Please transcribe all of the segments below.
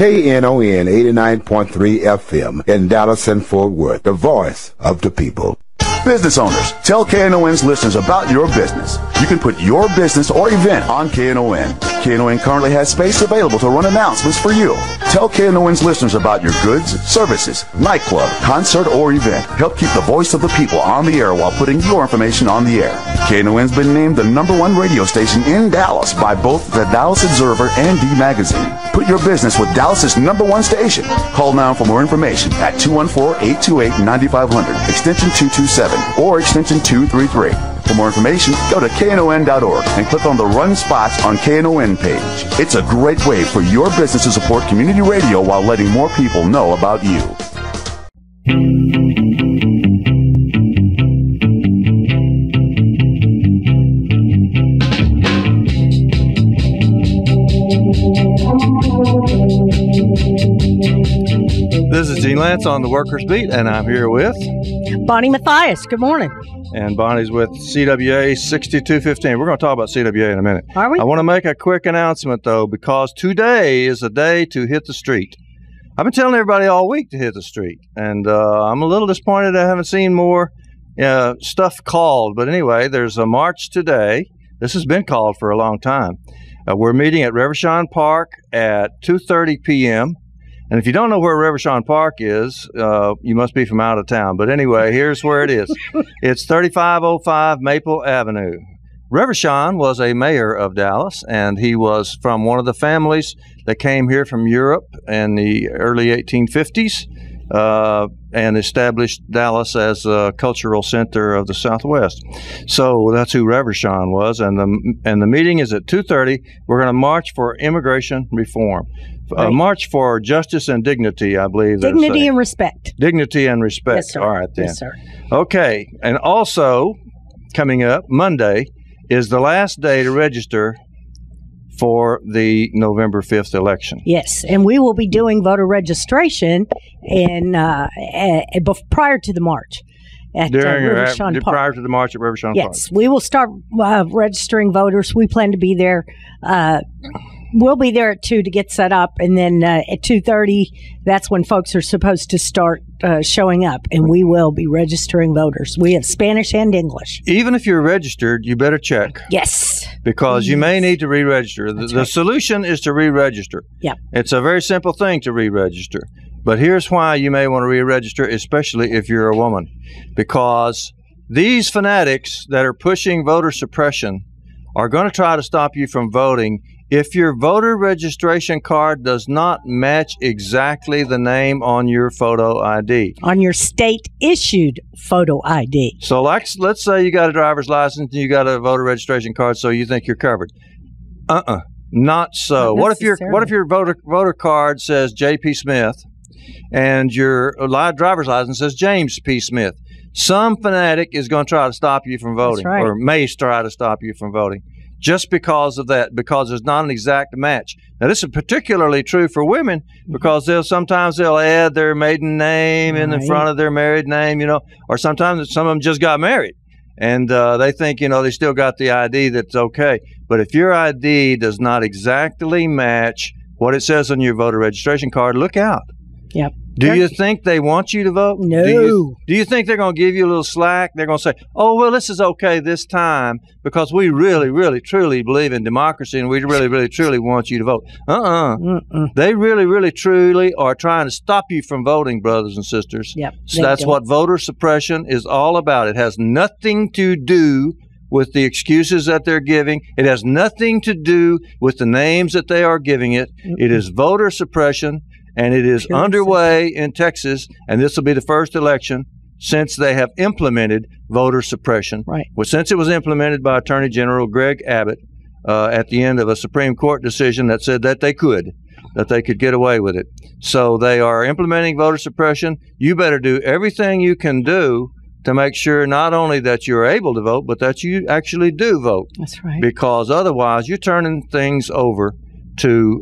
KNON 89.3 FM in Dallas and Fort Worth, the voice of the people. Business owners, tell KNON's listeners about your business. You can put your business or event on KNON. KNON currently has space available to run announcements for you. Tell KNON's listeners about your goods, services, nightclub, concert, or event. Help keep the voice of the people on the air while putting your information on the air. KNON's been named the #1 radio station in Dallas by both the Dallas Observer and D Magazine. Put your business with Dallas's #1 station. Call now for more information at 214-828-9500, extension 227, or extension 233. For more information, go to KNON.org and click on the Run Spots on KNON page. It's a great way for your business to support community radio while letting more people know about you. This is Gene Lantz on the Workers Beat, and I'm here with Bonnie Mathias. Good morning. And Bonnie's with CWA 6215. We're going to talk about CWA in a minute. Are we? I want to make a quick announcement, though, because today is a day to hit the street. I've been telling everybody all week to hit the street, and I'm a little disappointed I haven't seen more stuff called. But anyway, there's a march today. This has been called for a long time. We're meeting at Reverchon Park at 2:30 p.m., and if you don't know where Reverchon Park is, you must be from out of town. But anyway, here's where it is. It's 3505 Maple Avenue. Reverchon was a mayor of Dallas, and he was from one of the families that came here from Europe in the early 1850s and established Dallas as a cultural center of the Southwest. So that's who Reverchon was, and the meeting is at 2:30. We're going to march for immigration reform. March for justice and dignity, I believe. Dignity and respect. Dignity and respect. Yes, sir. All right, then. Yes, sir. Okay. And also, coming up, Monday is the last day to register for the November 5th election. Yes, and we will be doing voter registration prior to the march at Reverchon Park. Prior to the march at Reverchon Park. Yes, we will start registering voters. We plan to be there. We'll be there at 2 to get set up, and then at 2:30, that's when folks are supposed to start showing up, and we will be registering voters. We have Spanish and English. Even if you're registered, you better check. Yes. Because you may need to re-register. The solution is to re-register. Yeah. It's a very simple thing to re-register. But here's why you may want to re-register, especially if you're a woman. Because these fanatics that are pushing voter suppression are going to try to stop you from voting if your voter registration card does not match exactly the name on your photo ID. On your state-issued photo ID. So let's say you got a driver's license and you got a voter registration card, so you think you're covered. Not so. Not what if your voter card says J.P. Smith and your driver's license says James P. Smith? Some fanatic is going to try to stop you from voting, right. Or may try to stop you from voting. Just because of that, because there's not an exact match. Now, this is particularly true for women because sometimes they'll add their maiden name in the front of their married name, or sometimes some of them just got married and they think, they still got the ID that's okay. But if your ID does not exactly match what it says on your voter registration card, look out. Yep. Do you think they want you to vote? No. Do you think they're going to give you a little slack? They're going to say, oh, well, this is okay this time because we really, really, truly believe in democracy and we really, really, truly want you to vote. They really, really, truly are trying to stop you from voting, brothers and sisters. Yep. So that's what voter suppression is all about. It has nothing to do with the excuses that they're giving. It has nothing to do with the names that they are giving it. It is voter suppression. And it is underway in Texas, and this will be the first election since they have implemented voter suppression. Right. Well, since it was implemented by Attorney General Greg Abbott at the end of a Supreme Court decision that said that they could get away with it. So they are implementing voter suppression. You better do everything you can do to make sure not only that you're able to vote, but that you actually do vote. That's right. Because otherwise, you're turning things over to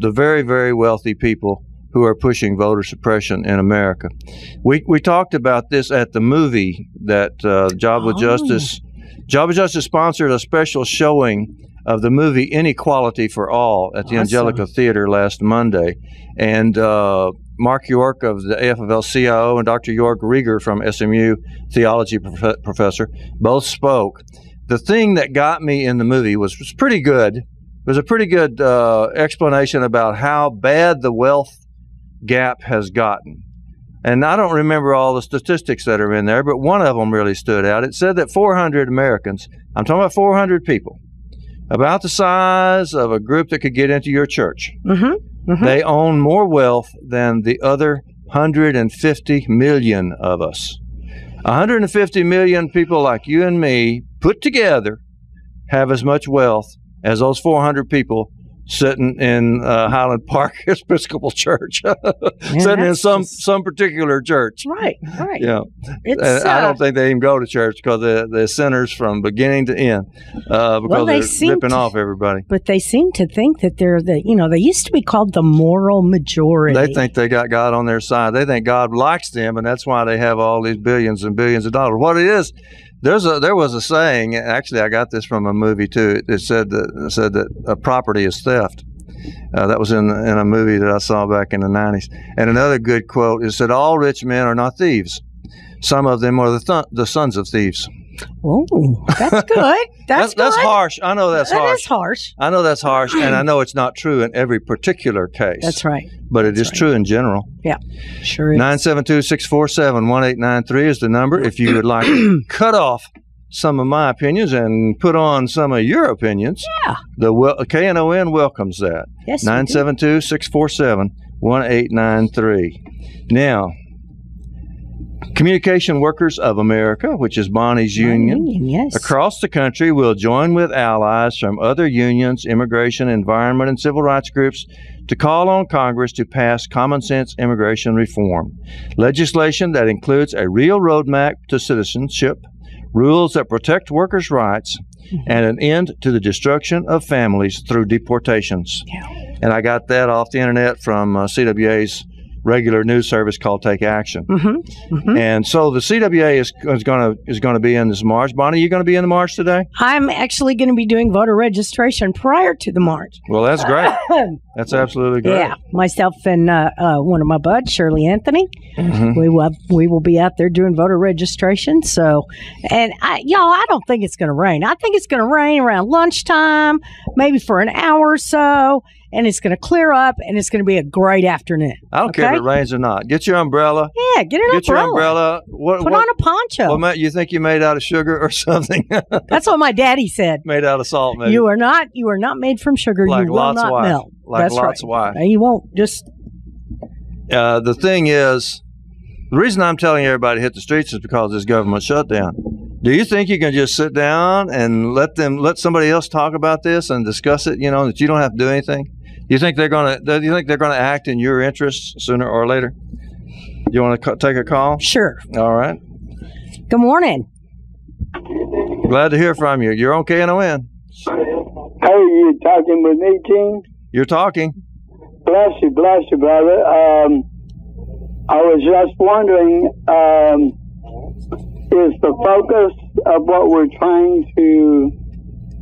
the very, very wealthy people who are pushing voter suppression in America. We talked about this at the movie that Job with Justice sponsored a special showing of the movie Inequality for All at the Angelica Theater last Monday. And Mark York of the AFL-CIO and Dr. York Rieger from SMU, theology professor, both spoke. The thing that got me in the movie was pretty good. It was a pretty good explanation about how bad the wealth gap has gotten. And I don't remember all the statistics that are in there, but one of them really stood out. It said that 400 Americans, I'm talking about 400 people, about the size of a group that could get into your church, they own more wealth than the other 150 million of us. 150 million people like you and me put together have as much wealth as those 400 people sitting in Highland Park Episcopal Church, sitting in some particular church. Right. Yeah, I don't think they even go to church because they're sinners from beginning to end because they're ripping off everybody. But they seem to think that they're they used to be called the moral majority. They think they got God on their side. They think God likes them, and that's why they have all these billions and billions of dollars. What it is, there was a saying. Actually, I got this from a movie too. It said that a property is theft. That was in a movie that I saw back in the 90s. And another good quote is that all rich men are not thieves. Some of them are the sons of thieves. Oh, that's good. That's harsh. I know that's harsh. That is harsh. I know that's harsh, and I know it's not true in every particular case. That's right. But it is true in general. Yeah, sure is. 972-647-1893 is the number. If you would like to cut off some of my opinions and put on some of your opinions, the KNON welcomes that. Yes, 972-647-1893. Now, Communication Workers of America, which is Bonnie's union, across the country will join with allies from other unions, immigration, environment, and civil rights groups to call on Congress to pass common sense immigration reform. Legislation that includes a real roadmap to citizenship, rules that protect workers' rights, and an end to the destruction of families through deportations. And I got that off the internet from CWA's regular news service called Take Action. And so the CWA is going to be in this march. Bonnie, you going to be in the march today? I'm actually going to be doing voter registration prior to the march. Well, that's great. That's absolutely great. Yeah, myself and one of my buds, Shirley Anthony, we will be out there doing voter registration. So, and I don't think it's going to rain. I think it's going to rain around lunchtime, maybe for an hour or so. And it's going to clear up, and it's going to be a great afternoon. I don't care if it rains or not. Get your umbrella. Yeah, get an umbrella. Get your umbrella. Put on a poncho. What, you think you made out of sugar or something? That's what my daddy said. Made out of salt, maybe. You are not made from sugar. Like you will not melt. Like Lot's wife. And you won't just... the thing is, the reason I'm telling everybody to hit the streets is because of this government shutdown. Do you think you can just sit down and let somebody else talk about this and discuss it, that you don't have to do anything? Do you think they're going to act in your interests sooner or later? You want to take a call? Sure. All right. Good morning. Glad to hear from you. You're on KNON. Hey, you talking with me, King? You're talking. Bless you, brother. I was just wondering, is the focus of what we're trying to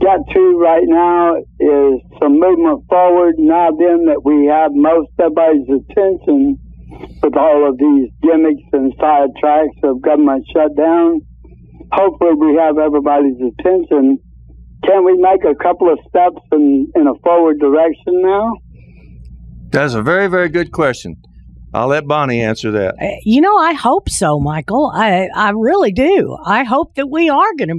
get to right now is some movement forward now then that we have most everybody's attention with all of these gimmicks and sidetracks of government shutdown? Hopefully we have everybody's attention. Can we make a couple of steps in a forward direction now? That's a very, very good question. I'll let Bonnie answer that. I hope so, Michael. I really do. I hope that we are going to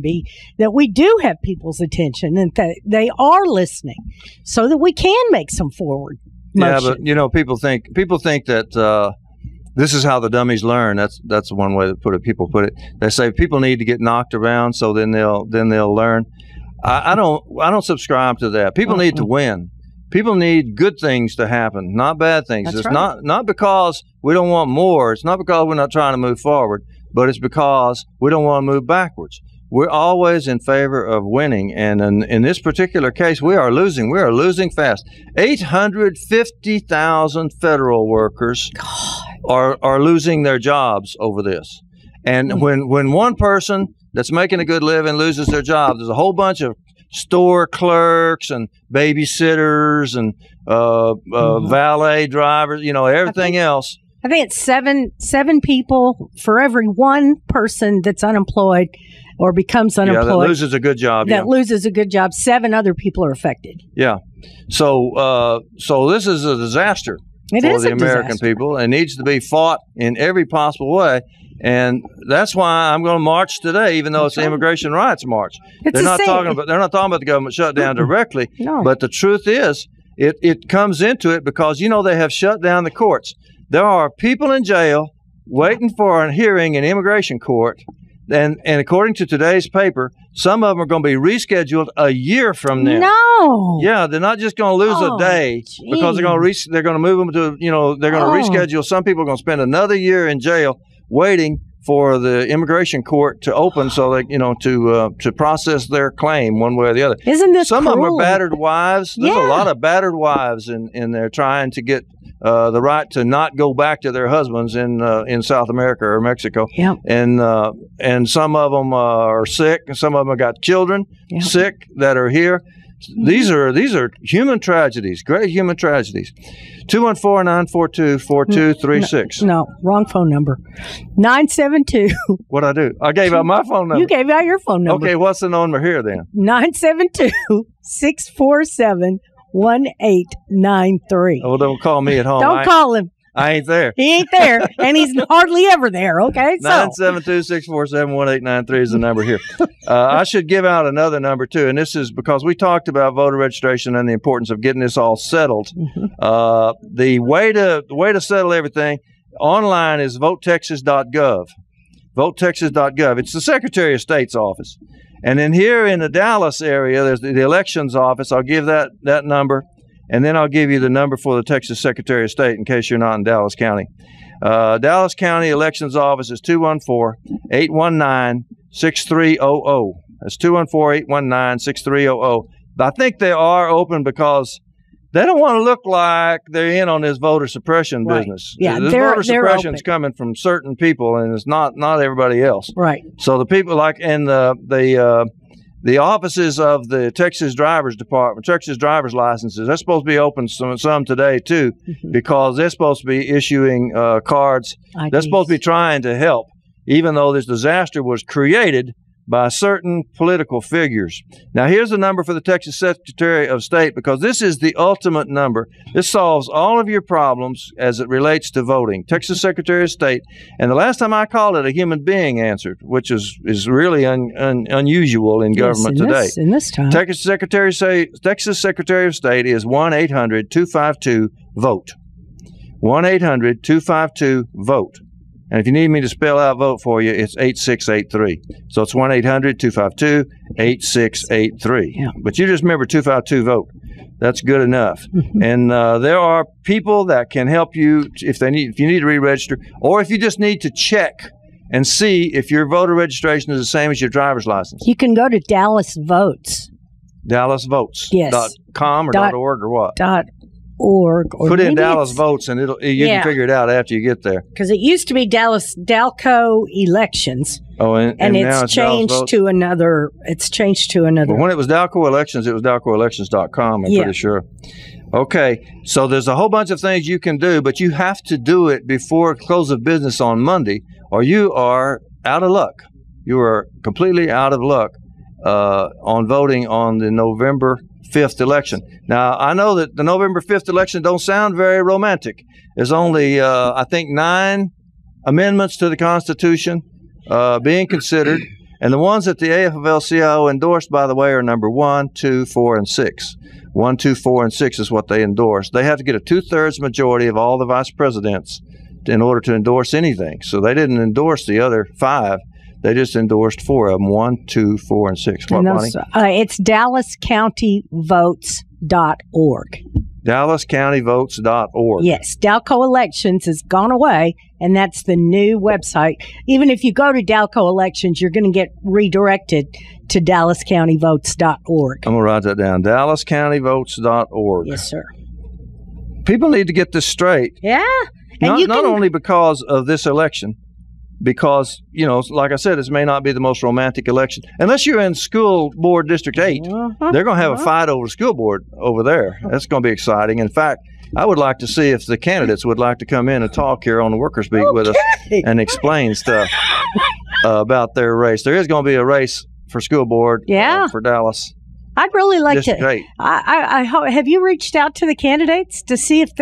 that we do have people's attention and that they are listening so that we can make some forward motion. Yeah, but, people think that this is how the dummies learn. That's one way to put it. People put it. They say people need to get knocked around so then they'll learn. I don't subscribe to that. People need to win. People need good things to happen, not bad things. That's it's right. not because we don't want more. It's not because we're not trying to move forward, but it's because we don't want to move backwards. We're always in favor of winning, and in this particular case, we are losing. We are losing fast. 850,000 federal workers are losing their jobs over this. And when one person that's making a good living loses their job, there's a whole bunch of store clerks and babysitters and valet drivers, everything else. I think it's seven people for every one person that's unemployed or becomes unemployed. Yeah, that loses a good job. Loses a good job. 7 other people are affected. Yeah. So this is a disaster for the American people. It needs to be fought in every possible way. And that's why I'm going to march today, even though it's the Immigration Rights March. They're not talking about the government shutdown directly. No. But the truth is, it comes into it because, they have shut down the courts. There are people in jail waiting for a hearing in immigration court. And according to today's paper, some of them are going to be rescheduled a year from now. No. Yeah, they're not just going to lose a day because they're going to move them to, they're going to reschedule. Some people are going to spend another year in jail waiting for the immigration court to open so they, to process their claim one way or the other. Isn't this Some cruel? of them are battered wives. There's a lot of battered wives in there trying to get the right to not go back to their husbands in South America or Mexico. Yep. And some of them are sick, and some of them have got children sick that are here. These are human tragedies, great human tragedies. 214-942-4236. No, wrong phone number. 972. What'd I do? I gave out my phone number. You gave out your phone number. Okay, what's the number here then? 972-647-1893. Oh, don't call me at home. Don't call him. I ain't there. He ain't there, and he's hardly ever there, okay? 972-647-1893 is the number here. I should give out another number, too, and this is because we talked about voter registration and the importance of getting this all settled. The way to settle everything online is votetexas.gov. Votetexas.gov. It's the Secretary of State's office. And then here in the Dallas area, there's the elections office. I'll give that number. And then I'll give you the number for the Texas Secretary of State in case you're not in Dallas County. Dallas County Elections Office is 214-819-6300. That's 214-819-6300. I think they are open because they don't want to look like they're in on this voter suppression business. Yeah, this voter suppression is coming from certain people, and it's not everybody else. Right. So the people the offices of the Texas Driver's Department, Texas driver's licenses, they're supposed to be open some today, too, because they're supposed to be issuing cards. IDs. They're supposed to be trying to help, even though this disaster was created by certain political figures. Now, here's the number for the Texas Secretary of State, because this is the ultimate number. This solves all of your problems as it relates to voting. Texas Secretary of State. And the last time I called it, a human being answered, which is really unusual in government today. In this time. Texas Secretary of State is 1-800-252-VOTE. 1-800-252-VOTE. And if you need me to spell out vote for you, it's 8683. So it's 1-800-252-8683. Yeah. But you just remember 252-VOTE. That's good enough. And there are people that can help you if you need to re-register, or if you just need to check and see if your voter registration is the same as your driver's license. You can go to Dallas Votes. DallasVotes.com or .org or what? .org. Or put in Dallas Votes and you can figure it out after you get there. Because it used to be Dalco Elections. Oh, and now it's changed to another. It's changed to another. Well, when it was Dalco Elections, it was DalcoElections.com, I'm pretty sure. Okay, so there's a whole bunch of things you can do, but you have to do it before close of business on Monday, or you are out of luck. You are completely out of luck on voting on the November 5th election. Now, I know that the November 5th election don't sound very romantic. There's only, I think, 9 amendments to the Constitution being considered, and the ones that the AFL-CIO endorsed, by the way, are number 1, 2, 4, and 6. 1, 2, 4, and 6 is what they endorse. They have to get a 2/3 majority of all the vice presidents in order to endorse anything. So they didn't endorse the other 5. They just endorsed 4 of them, 1, 2, 4, and 6. What, Bonnie? It's DallasCountyVotes.org. DallasCountyVotes.org. Yes, Dalco Elections has gone away, and that's the new website. Even if you go to Dalco Elections, you're going to get redirected to DallasCountyVotes.org. I'm going to write that down. DallasCountyVotes.org. Yes, sir. People need to get this straight. Yeah. And not only because of this election, because, you know, like I said, this may not be the most romantic election. Unless you're in school board District 8, they're going to have a fight over the school board over there. That's going to be exciting. In fact, I would like to see if the candidates would like to come in and talk here on the Workers' Beat with us and explain stuff about their race. There is going to be a race for school board for Dallas. I'd really like District to. 8. Have you reached out to the candidates to see if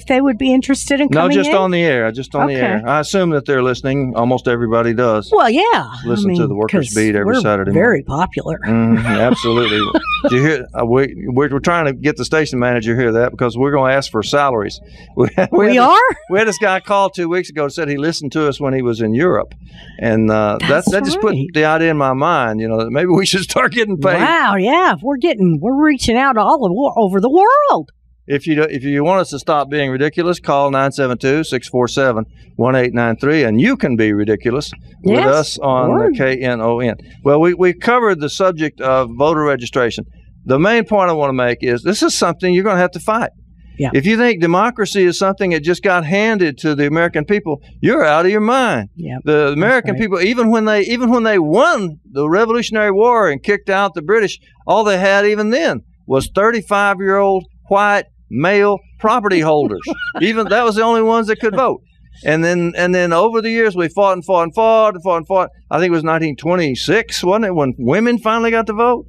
they would be interested in coming in? No, just on the air. Just on the air. I assume that they're listening. Almost everybody does. Well, yeah. Listen to the Workers' Beat every Saturday morning. Very popular. Absolutely. Did you hear? We're trying to get the station manager to hear that because we're going to ask for salaries. We are? We had this guy call 2 weeks ago and said he listened to us when he was in Europe, and that just put the idea in my mind. You know, that maybe we should start getting paid. Wow. Yeah. We're reaching out over the world. If you want us to stop being ridiculous, call 972-647-1893, and you can be ridiculous with us on KNON. Well, we covered the subject of voter registration. The main point I want to make is this is something you're going to have to fight. Yeah. If you think democracy is something that just got handed to the American people, you're out of your mind. Yeah, the American people, even when they won the Revolutionary War and kicked out the British, all they had even then was 35-year-old white male property holders. Even that was the only ones that could vote. And then over the years we fought. I think it was 1926, wasn't it, when women finally got to vote?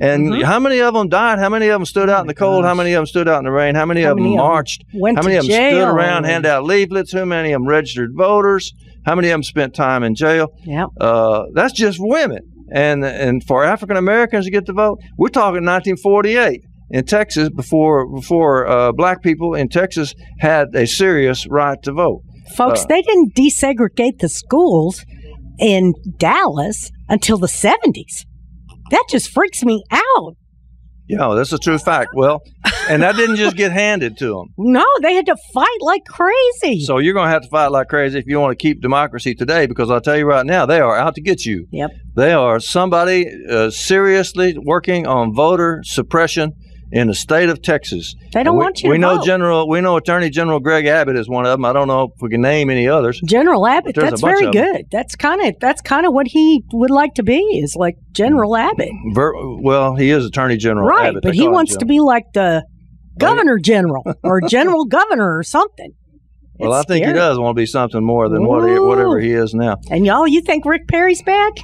How many of them died? How many of them stood out in the cold? How many of them stood out in the rain? How many of them marched? How many of them stood around, handed out leaflets? How many of them registered voters? How many of them spent time in jail? Yeah, that's just women. And for African Americans to get to vote, we're talking 1948. In Texas, before black people in Texas had a serious right to vote. Folks, they didn't desegregate the schools in Dallas until the 70s. That just freaks me out. Yeah, that's a true fact. Well, and that didn't just get handed to them. No, they had to fight like crazy. So you're going to have to fight like crazy if you want to keep democracy today, because I'll tell you right now, they are out to get you. Yep. They are somebody seriously working on voter suppression in the state of Texas. They don't want you to vote. We know Attorney General Greg Abbott is one of them. I don't know if we can name any others. General Abbott, that's very good. That's kind of what he would like to be, is like General Abbott. Well, he is Attorney General right, Abbott. But he wants to be like the Governor General or General Governor or something. Well, I think he does want to be something more than whatever he is now. And y'all, you think Rick Perry's bad?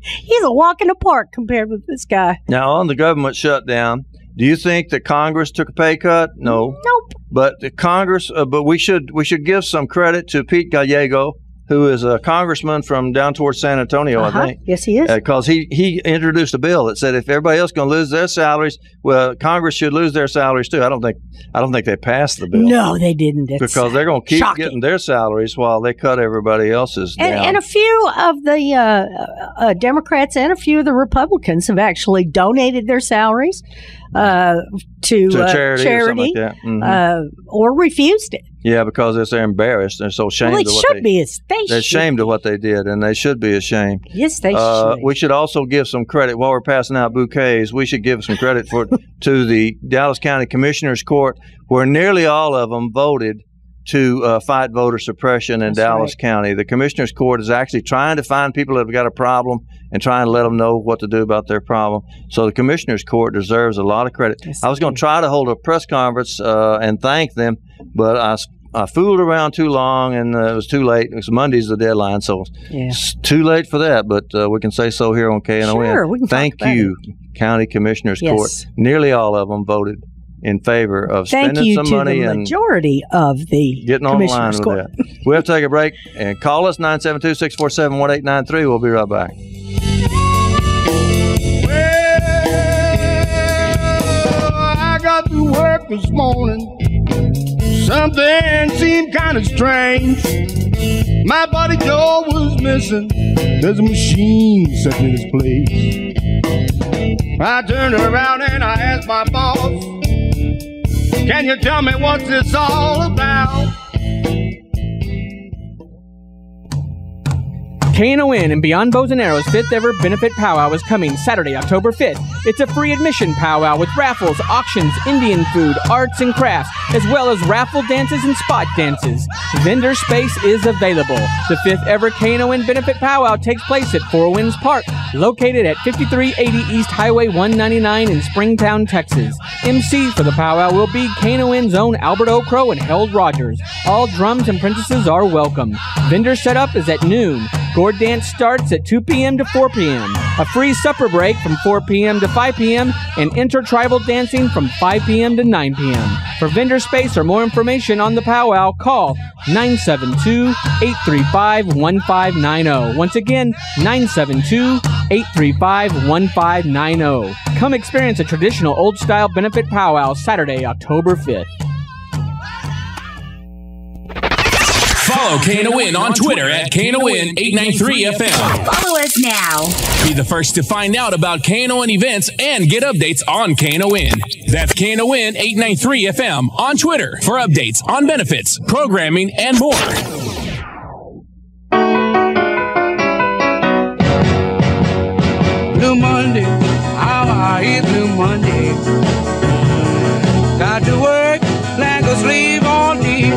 He's a walk in the park compared with this guy. Now, on the government shutdown, do you think that Congress took a pay cut? No. Nope. But the Congress, but we should give some credit to Pete Gallego, who is a congressman from down towards San Antonio, I think. Yes, he is. Because he introduced a bill that said if everybody else is going to lose their salaries, well, Congress should lose their salaries too. I don't think they passed the bill. No, they didn't. Because they're going to keep getting their salaries while they cut everybody else's down. And a few of the Democrats and a few of the Republicans have actually donated their salaries to charity or something like that. Or refused it. Yeah, because they're embarrassed. They're so ashamed of what they're ashamed of what they did, and they should be ashamed. Yes, they should. We should also give some credit while we're passing out bouquets. We should give some credit to the Dallas County Commissioners Court, where nearly all of them voted to fight voter suppression in Dallas County. The Commissioners Court is actually trying to find people that have got a problem and trying to let them know what to do about their problem. So the Commissioners Court deserves a lot of credit. Yes, I was going to try to hold a press conference and thank them, but I fooled around too long, and it was too late. It was Monday's the deadline, so it's too late for that. But we can say so here on KNON. Sure, we can thank you, County Commissioners Court. Nearly all of them voted in favor of spending some money and majority of the getting on the line with that. We have to take a break and call us 972-647-1893. We'll be right back. Well, I got to work this morning. Something seemed kind of strange. My buddy Joe was missing. There's a machine sitting in his place. I turned around and I asked my boss, can you tell me what's this all about? Knon and Beyond Bows and Arrows 5th ever benefit powwow is coming Saturday, October 5th. It's a free admission powwow with raffles, auctions, Indian food, arts and crafts, as well as raffle dances and spot dances. Vendor space is available. The 5th ever Knon benefit powwow takes place at Four Winds Park, located at 5380 East Highway 199 in Springtown, Texas. MC for the powwow will be Knon's own Albert O'Crow and Harold Rogers. All drums and apprentices are welcome. Vendor setup is at noon. Gourd dance starts at 2 p.m. to 4 p.m. A free supper break from 4 p.m. to 5 p.m. and intertribal dancing from 5 p.m. to 9 p.m. For vendor space or more information on the powwow, call 972-835-1590. Once again, 972-835-1590. Come experience a traditional old-style benefit powwow Saturday, October 5th. Follow Knon on Twitter at Knon893FM. Follow us now. Be the first to find out about Knon events and get updates on Knon. That's Knon893FM on Twitter for updates on benefits, programming, and more. Blue Monday, how I eat Blue Monday. Got to work like a slave all day.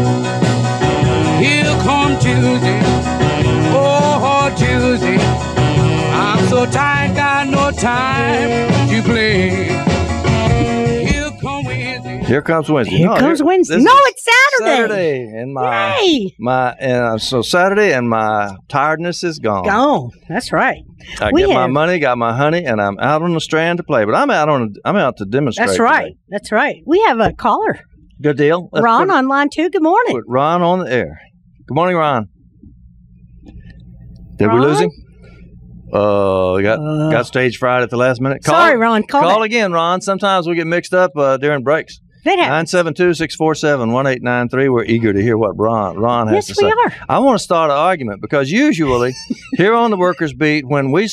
Here come Tuesday, oh Tuesday. I'm so tired, got no time to play. Here come Wednesday. Here comes Wednesday. Here comes Wednesday. No, it's Saturday. And so Saturday, and my tiredness is gone. Gone. That's right. I get my money, got my honey, and I'm out on the Strand to play. But I'm out to demonstrate. That's right. Today. That's right. We have a caller. Good deal. Ron on line 2. Good morning. Put Ron on the air. Good morning, Ron. Did we lose him? Got stage fright at the last minute. Sorry, Ron. Call again, Ron. Sometimes we get mixed up during breaks. 972-647-1893. We're eager to hear what Ron has to say. Yes, we are. I want to start an argument because usually here on the Workers Beat, when we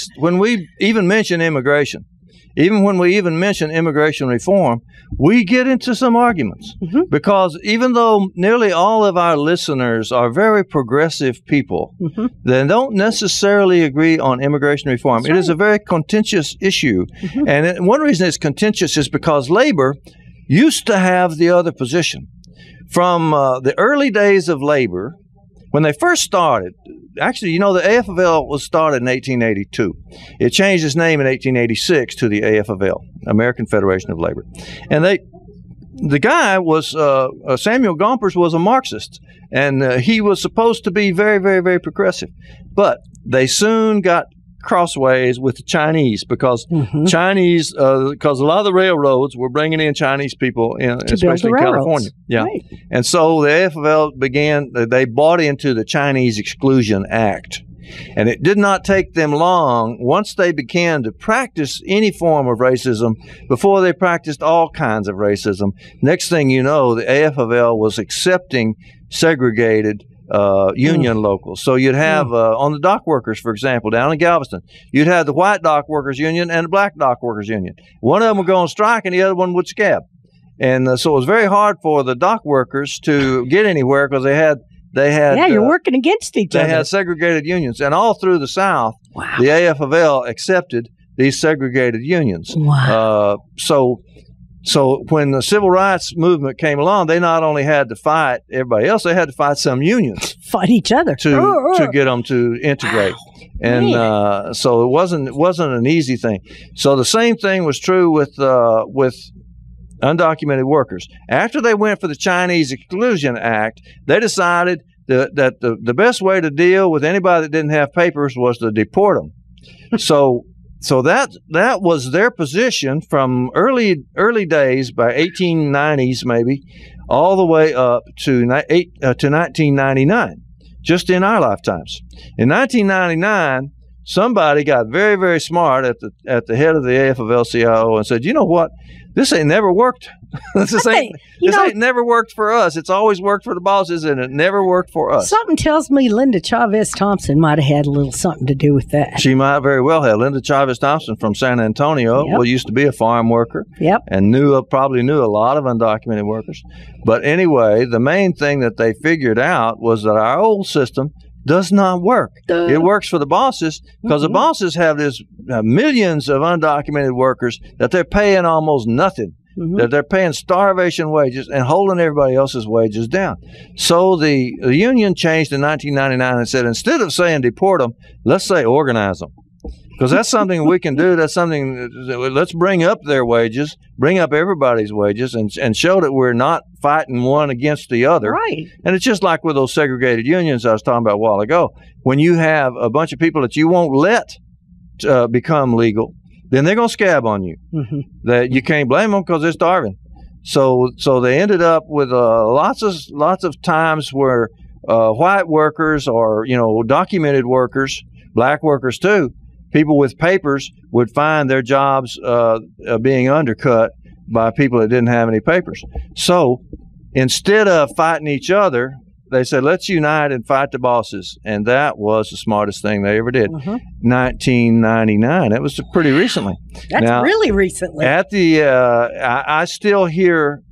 even mention immigration, even when we even mention immigration reform, we get into some arguments because even though nearly all of our listeners are very progressive people, they don't necessarily agree on immigration reform. It is a very contentious issue. And one reason it's contentious is because labor used to have the other position. From the early days of labor, when they first started, actually, the AFL was started in 1882. It changed its name in 1886 to the AFL, American Federation of Labor. And the guy was, Samuel Gompers was a Marxist, and he was supposed to be very, very, very progressive. But they soon got crossways with the Chinese because because a lot of the railroads were bringing in Chinese people, especially in California. Yeah, right. And so the AFL they bought into the Chinese Exclusion Act. And it did not take them long once they began to practice any form of racism before they practiced all kinds of racism. Next thing you know, the AFL was accepting segregated union locals. So you'd have on the dock workers, for example, down in Galveston, you'd have the white dock workers union and the black dock workers union. One of them would go on strike and the other one would scab. And so it was very hard for the dock workers to get anywhere because they had you're working against each other. They had segregated unions. And all through the South, the AFL accepted these segregated unions. Wow. So when the civil rights movement came along, they not only had to fight everybody else, they had to fight some unions. Fight each other. To get them to integrate. Wow. And so it wasn't an easy thing. So the same thing was true with undocumented workers. After they went for the Chinese Exclusion Act, they decided that the best way to deal with anybody that didn't have papers was to deport them. So that was their position from early days, by 1890s maybe, all the way up to 1999, just in our lifetimes. In 1999, somebody got very, very smart at the head of the AFL-CIO and said, you know what? This ain't never worked. This ain't never worked for us. It's always worked for the bosses, and it never worked for us. Something tells me Linda Chavez Thompson might have had a little something to do with that. She might very well have. Linda Chavez Thompson from San Antonio, used to be a farm worker, and probably knew a lot of undocumented workers. But anyway, the main thing that they figured out was that our old system does not work. It works for the bosses because the bosses have this millions of undocumented workers that they're paying almost nothing. That they're paying starvation wages and holding everybody else's wages down. So the union changed in 1999 and said, instead of saying deport them, let's say organize them. Because that's something we can do. That's something, let's bring up their wages, bring up everybody's wages, and show that we're not fighting one against the other. Right. And it's just like with those segregated unions I was talking about a while ago. When you have a bunch of people that you won't let become legal, then they're going to scab on you. That you can't blame them because they're starving. So they ended up with lots of times where white workers or documented workers, black workers too, people with papers would find their jobs being undercut by people that didn't have any papers. So instead of fighting each other, they said, let's unite and fight the bosses. And that was the smartest thing they ever did. 1999. That was pretty recently. That's really recently. At the, I still hear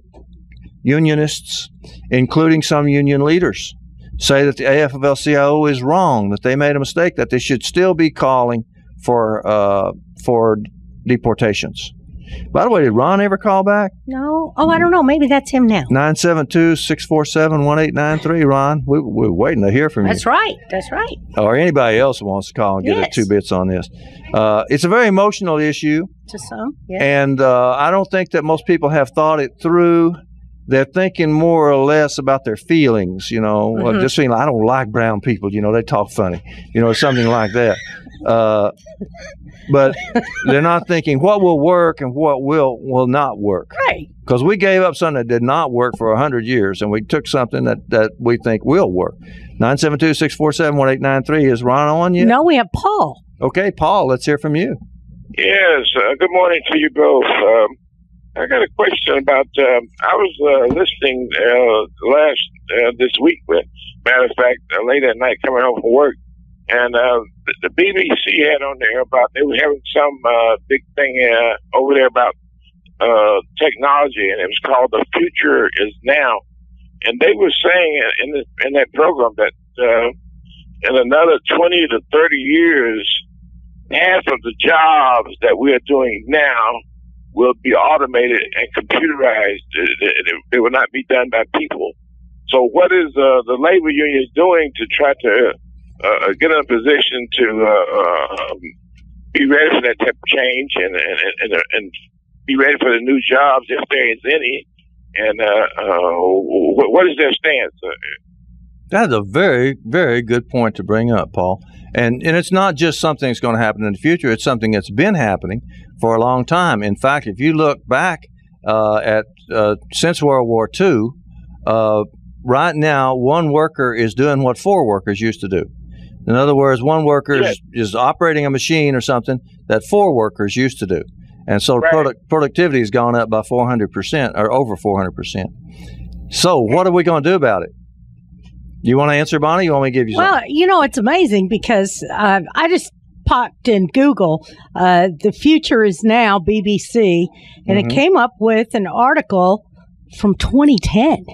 unionists, including some union leaders, say that the AFL-CIO is wrong, that they made a mistake, that they should still be calling for deportations. By the way, did Ron ever call back? No. Oh, I don't know. Maybe that's him now. 972-647-1893, Ron. We're waiting to hear from you. That's right. That's right. Or anybody else who wants to call and get us 2 bits on this. It's a very emotional issue. To some, yeah. And I don't think that most people have thought it through. They're thinking more or less about their feelings, just feeling, I don't like brown people, they talk funny, something like that. But they're not thinking what will work and what will not work. Right. Because we gave up something that did not work for 100 years, and we took something that we think will work. 972-647-1893. Is Ron on yet? No, we have Paul. Okay, Paul, let's hear from you. Yes. Good morning to you both. I got a question about, I was listening this week, matter of fact, late at night coming home from work, and the BBC had on there about they were having some big thing over there about technology, and it was called The Future Is Now. And they were saying in that program that in another 20 to 30 years, half of the jobs that we are doing now will be automated and computerized. It will not be done by people. So what is the labor unions doing to try to get in a position to be ready for that type of change and be ready for the new jobs if there is any? And what is their stance? That's a very, very good point to bring up, Paul. And it's not just something that's going to happen in the future. It's something that's been happening for a long time. In fact, if you look back at since World War II, right now, one worker is doing what 4 workers used to do. In other words, one worker is operating a machine or something that 4 workers used to do. And so productivity has gone up by 400% or over 400%. So what are we going to do about it? You want to answer, Bonnie? You want me to give you something? Well, it's amazing because I just popped in Google, The Future Is Now, BBC, and it came up with an article from 2010,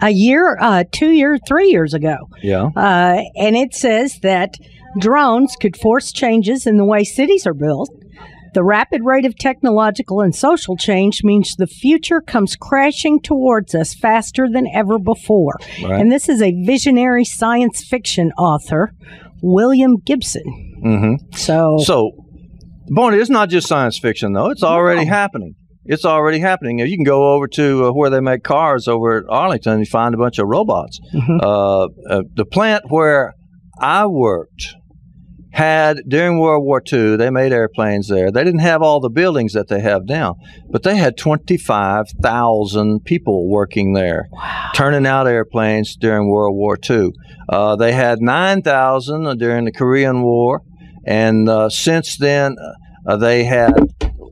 a year, 2 years, 3 years ago. Yeah. And it says that drones could force changes in the way cities are built. The rapid rate of technological and social change means the future comes crashing towards us faster than ever before. Right. And this is a visionary science fiction author, William Gibson. So, Bonnie, it's not just science fiction, though. It's already happening. It's already happening. You can go over to where they make cars over at Arlington and find a bunch of robots. The plant where I worked had, during World War II, they made airplanes there. They didn't have all the buildings that they have now, but they had 25,000 people working there, turning out airplanes during World War II. They had 9,000 during the Korean War, and since then, they had,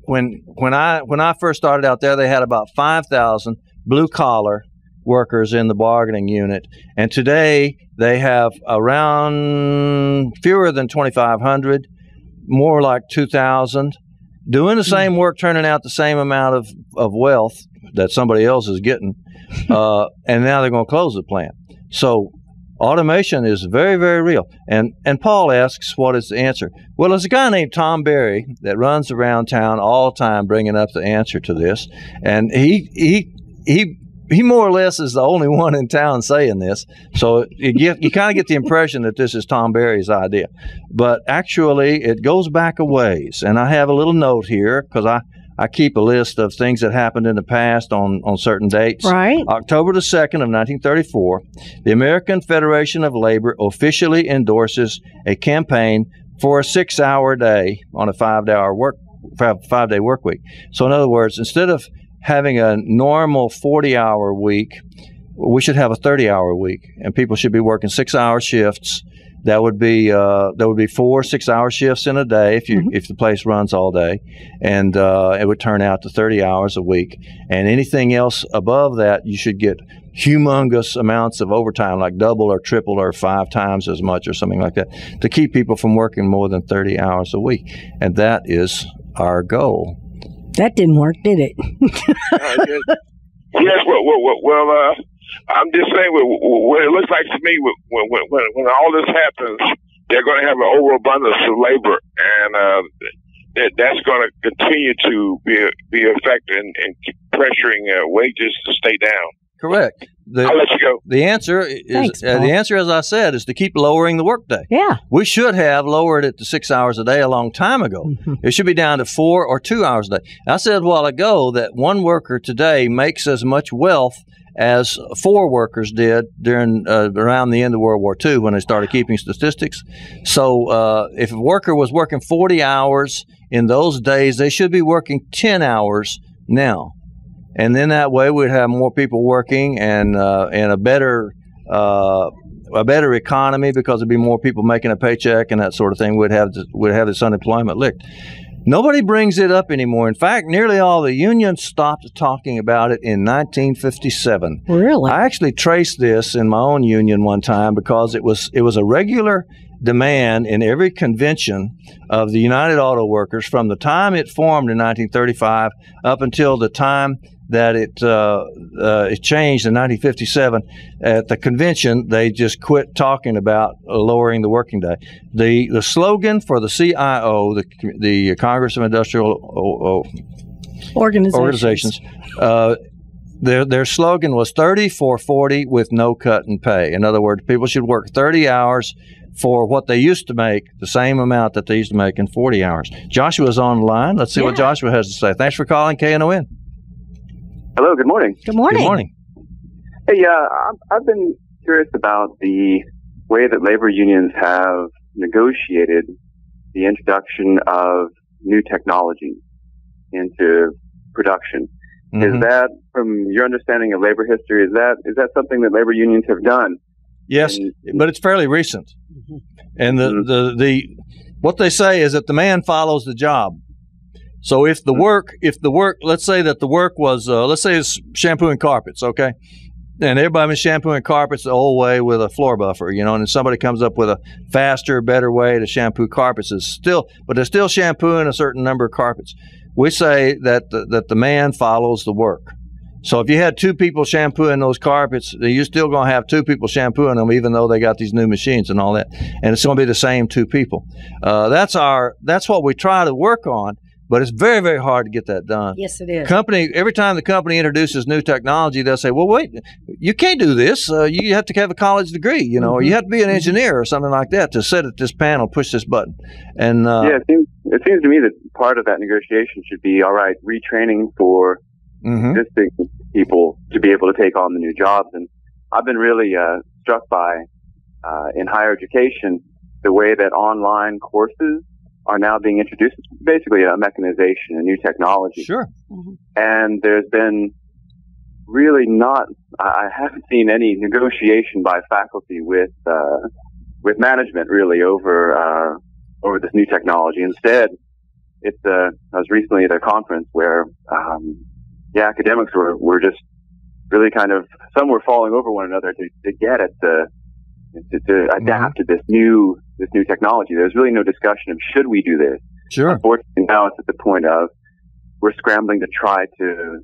when I first started out there, they had about 5,000 blue-collar workers in the bargaining unit, and today they have around fewer than 2,500, more like 2,000, doing the same work, turning out the same amount of wealth that somebody else is getting, and now they're going to close the plant. So Automation is very, very real. And Paul asks, what is the answer? Well, there's a guy named Tom Berry that runs around town all the time bringing up the answer to this. And he more or less is the only one in town saying this. So you kind of get the impression that this is Tom Berry's idea. But actually, it goes back a ways. And I have a little note here because I keep a list of things that happened in the past on certain dates. Right. October the 2nd of 1934, the American Federation of Labor officially endorses a campaign for a 6-hour day on a 5-day work week. So in other words, instead of having a normal 40-hour week, we should have a 30-hour week, and people should be working 6-hour shifts. That would be 4 6-hour shifts in a day if the place runs all day, and it would turn out to 30 hours a week. And anything else above that, you should get humongous amounts of overtime, like double or triple or 5 times as much or something like that, to keep people from working more than 30 hours a week. And that is our goal. That didn't work, did it? Yes. Well. I'm just saying, what it looks like to me, when all this happens, they're going to have an overabundance of labor, and that's going to continue to be effective in pressuring wages to stay down. Correct. I'll let you go. The answer is, as I said, is to keep lowering the workday. Yeah. We should have lowered it to 6 hours a day a long time ago. It should be down to 4 or 2 hours a day. I said a while ago that one worker today makes as much wealth as 4 workers did during around the end of World War II when they started keeping statistics. So if a worker was working 40 hours in those days, they should be working 10 hours now. And then that way we'd have more people working and a better economy because there'd be more people making a paycheck and that sort of thing. We'd have this unemployment licked. Nobody brings it up anymore. In fact, nearly all the unions stopped talking about it in 1957. Really? I actually traced this in my own union one time because it was a regular demand in every convention of the United Auto Workers from the time it formed in 1935 up until the time that it changed in 1957. At the convention, they just quit talking about lowering the working day. The slogan for the CIO, the Congress of Industrial Organizations, their slogan was 30 for 40 with no cut in pay. In other words, people should work 30 hours for what they used to make, the same amount that they used to make in 40 hours. Joshua's on the line. Let's see what Joshua has to say. Thanks for calling KNON. Hello, good morning. Good morning. Good morning. Hey, I've been curious about the way that labor unions have negotiated the introduction of new technology into production. Is that, from your understanding of labor history, is that something that labor unions have done? Yes, but it's fairly recent. And the what they say is that the man follows the job. So if the work, let's say that the work was, let's say it's shampooing carpets, okay? And everybody was shampooing carpets the old way with a floor buffer, and then somebody comes up with a faster, better way to shampoo carpets. But they're still shampooing a certain number of carpets. We say that the man follows the work. So if you had 2 people shampooing those carpets, you're still going to have 2 people shampooing them, even though they got these new machines and all that. And it's going to be the same 2 people. That's what we try to work on. But it's very, very hard to get that done. Yes, it is. Every time the company introduces new technology, they'll say, well, wait, you can't do this. You have to have a college degree, or you have to be an engineer or something like that to sit at this panel, push this button. And it seems to me that part of that negotiation should be, all right, retraining for existing people to be able to take on the new jobs. And I've been really struck by, in higher education, the way that online courses are now being introduced. It's basically a mechanization, a new technology. Sure. And there's been really I haven't seen any negotiation by faculty with management really over this new technology. Instead, I was recently at a conference where, academics were just really kind of, some were falling over one another to get at to adapt to this new technology. There's really no discussion of should we do this. Sure. Unfortunately, now it's at the point of we're scrambling to try to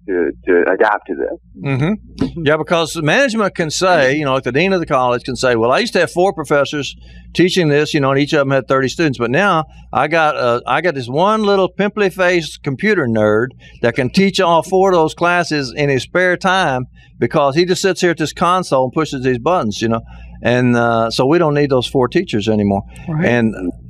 to adapt to this. Mm-hmm. Yeah, because management can say, like the dean of the college can say, well, I used to have 4 professors teaching this, and each of them had 30 students, but now I got this one little pimply-faced computer nerd that can teach all 4 of those classes in his spare time because he just sits here at this console and pushes these buttons, and so we don't need those 4 teachers anymore. Right.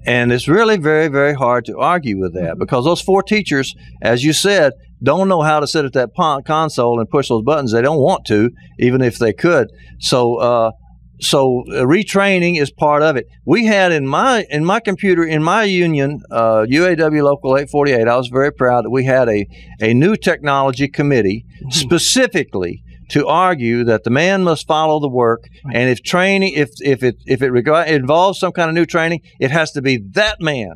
And it's really very, very hard to argue with that because those 4 teachers, as you said, don't know how to sit at that console and push those buttons. They don't want to, even if they could. So retraining is part of it. We had in my computer, in my union, UAW Local 848, I was very proud that we had a new technology committee specifically to argue that the man must follow the work, and if training, if it involves some kind of new training, it has to be that man.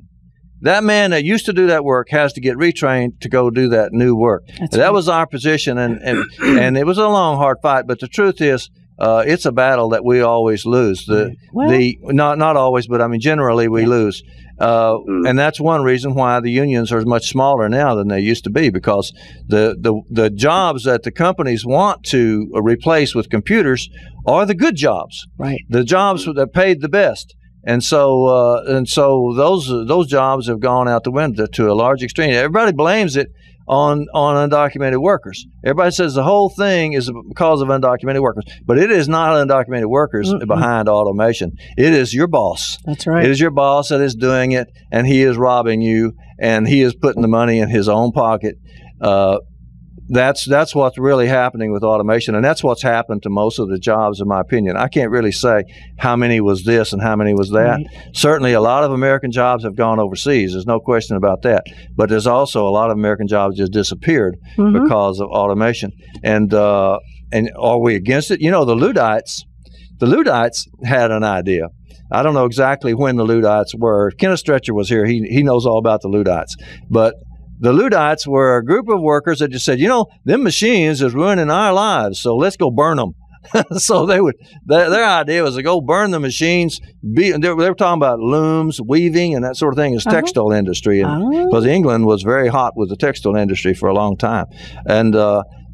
That man that used to do that work has to get retrained to go do that new work. That was our position, and it was a long, hard fight. But the truth is, it's a battle that we always lose. Not always, but I mean generally we lose. And that's one reason why the unions are much smaller now than they used to be, because the jobs that the companies want to replace with computers are the good jobs, right? The jobs that paid the best. And so those jobs have gone out the window to a large extent. Everybody blames it on undocumented workers. Everybody says the whole thing is because of undocumented workers, but it is not undocumented workers behind automation. It is your boss. That's right. It is your boss that is doing it, and he is robbing you, and he is putting the money in his own pocket. That's what's really happening with automation, and that's what's happened to most of the jobs, in my opinion. I can't really say how many was this and how many was that. Right. Certainly, a lot of American jobs have gone overseas. There's no question about that. But there's also a lot of American jobs just disappeared because of automation. And are we against it? The Luddites had an idea. I don't know exactly when the Luddites were. Kenneth Stretcher was here. He knows all about the Luddites, but the Luddites were a group of workers that just said, them machines is ruining our lives, so let's go burn them. So their idea was to go burn the machines. They were talking about looms, weaving, and that sort of thing. It's textile industry, because England was very hot with the textile industry for a long time. And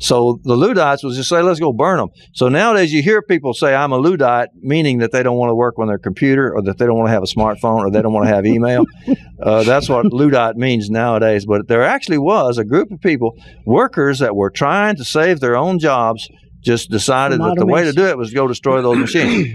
so the Luddites was just say, let's go burn them. So nowadays you hear people say, I'm a Luddite, meaning that they don't want to work on their computer, or that they don't want to have a smartphone, or they don't want to have email. That's what Luddite means nowadays. But there actually was a group of people, workers that were trying to save their own jobs, just decided that the way to do it was to go destroy those machines.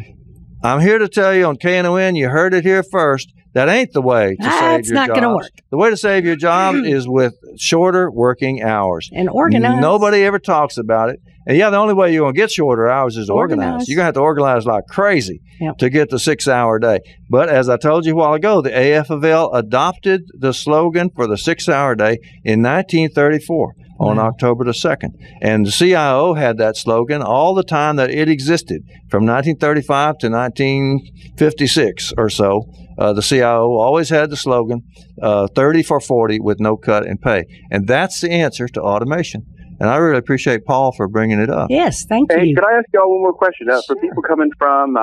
I'm here to tell you on KNON, you heard it here first, that ain't the way to save your jobs. It's not going to work. The way to save your job is with shorter working hours. And organize. Nobody ever talks about it. And the only way you're going to get shorter hours is to organize. You're going to have to organize like crazy to get the 6-hour day. But as I told you a while ago, the AFL adopted the slogan for the 6-hour day in 1934. On October the 2nd. And the CIO had that slogan all the time that it existed, from 1935 to 1956 or so. The CIO always had the slogan, 30 for 40 with no cut in pay. And that's the answer to automation. And I really appreciate Paul for bringing it up. Yes, thank you. Could I ask y'all one more question? For people coming from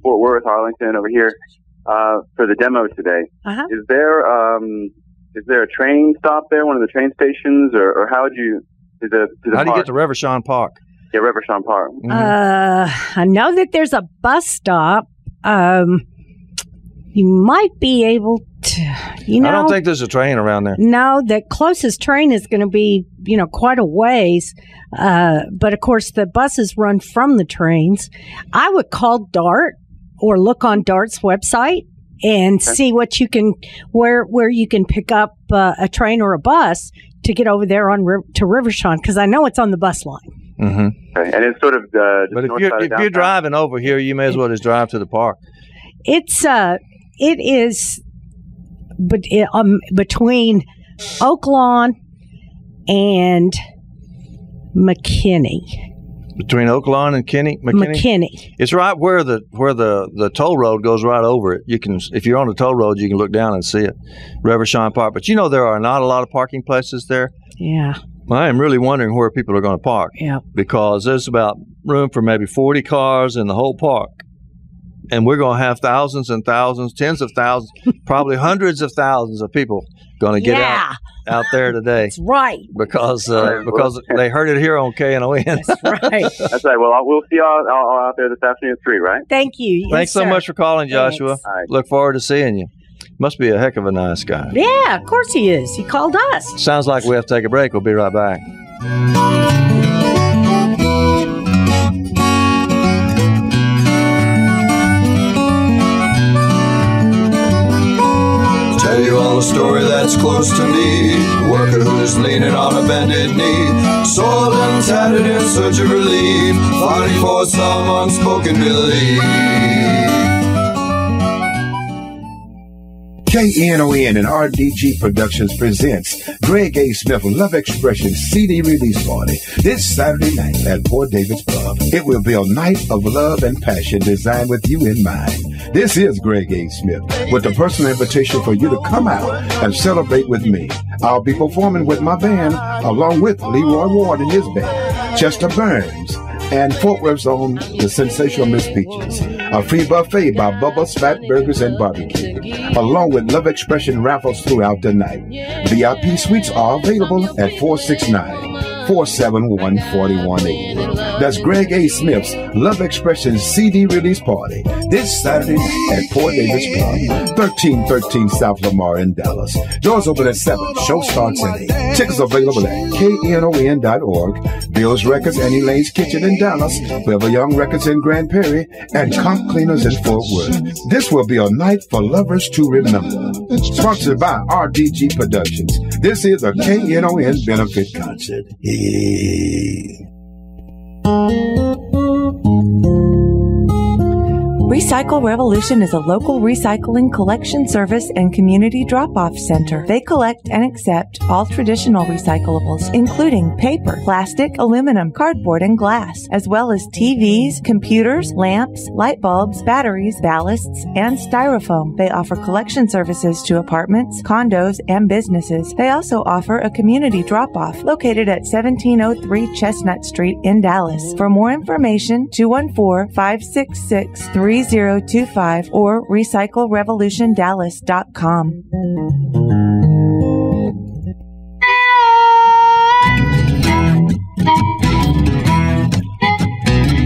Fort Worth, Arlington, over here for the demo today, is there a train stop there, one of the train stations, or how would you to the How do you get to Reverchon Park? Yeah, Reverchon Park. I know that there's a bus stop. You might be able to, I don't think there's a train around there. No, the closest train is going to be, quite a ways. But of course, the buses run from the trains. I would call DART or look on DART's website and see what you can, where you can pick up a train or a bus to get over there to Rivershon, because I know it's on the bus line. Mm-hmm. Okay. And it's sort of but if you're driving over here, you may as well just drive to the park. It is between Oak Lawn and McKinney. Between Oak Lawn and McKinney. It's right where the toll road goes right over it. You can, if you're on the toll road, you can look down and see it, Reverchon Park. But there are not a lot of parking places there. Yeah. I am really wondering where people are going to park. Yeah. Because there's about room for maybe 40 cars in the whole park. And we're going to have thousands and thousands, tens of thousands, probably hundreds of thousands of people going to get out there today. That's right. Because they heard it here on KNON. That's right. That's right. Well, we'll see y'all out there this afternoon at 3, right? Thank you. Thanks so much for calling, Joshua. Right. Look forward to seeing you. Must be a heck of a nice guy. Yeah, of course he is. He called us. Sounds like we have to take a break. We'll be right back. Tell you all a story that's close to me. A worker who's leaning on a bended knee, soiled and tattered in search of relief, fighting for some unspoken belief. KNON and RDG Productions presents Greg A. Smith Love Expression CD release party this Saturday night at Port David's Pub. It will be a night of love and passion designed with you in mind. This is Greg A. Smith with a personal invitation for you to come out and celebrate with me. I'll be performing with my band along with Leroy Ward and his band, Chester Burns, and Fort Worth's own The Sensational Miss Peaches. A free buffet by Bubba's Fat Burgers and Barbecue, along with Love Expression raffles throughout the night. VIP suites are available at 469-471-4180. That's Greg A. Smith's Love Expression CD release party this Saturday night at Port Davis Pub, 1313 South Lamar in Dallas. Doors open at 7. Show starts at 8. Tickets available at knon.org. Bill's Records, Annie Lane's Kitchen in Dallas, Beverly Young Records in Grand Prairie, and Comp Cleaners in Fort Worth. This will be a night for lovers to remember. Sponsored by RDG Productions. This is a KNON benefit concert. Recycle Revolution is a local recycling collection service and community drop-off center. They collect and accept all traditional recyclables, including paper, plastic, aluminum, cardboard, and glass, as well as TVs, computers, lamps, light bulbs, batteries, ballasts, and styrofoam. They offer collection services to apartments, condos, and businesses. They also offer a community drop-off located at 1703 Chestnut Street in Dallas. For more information, 214-566-3025 or recyclerevolutiondallas.com.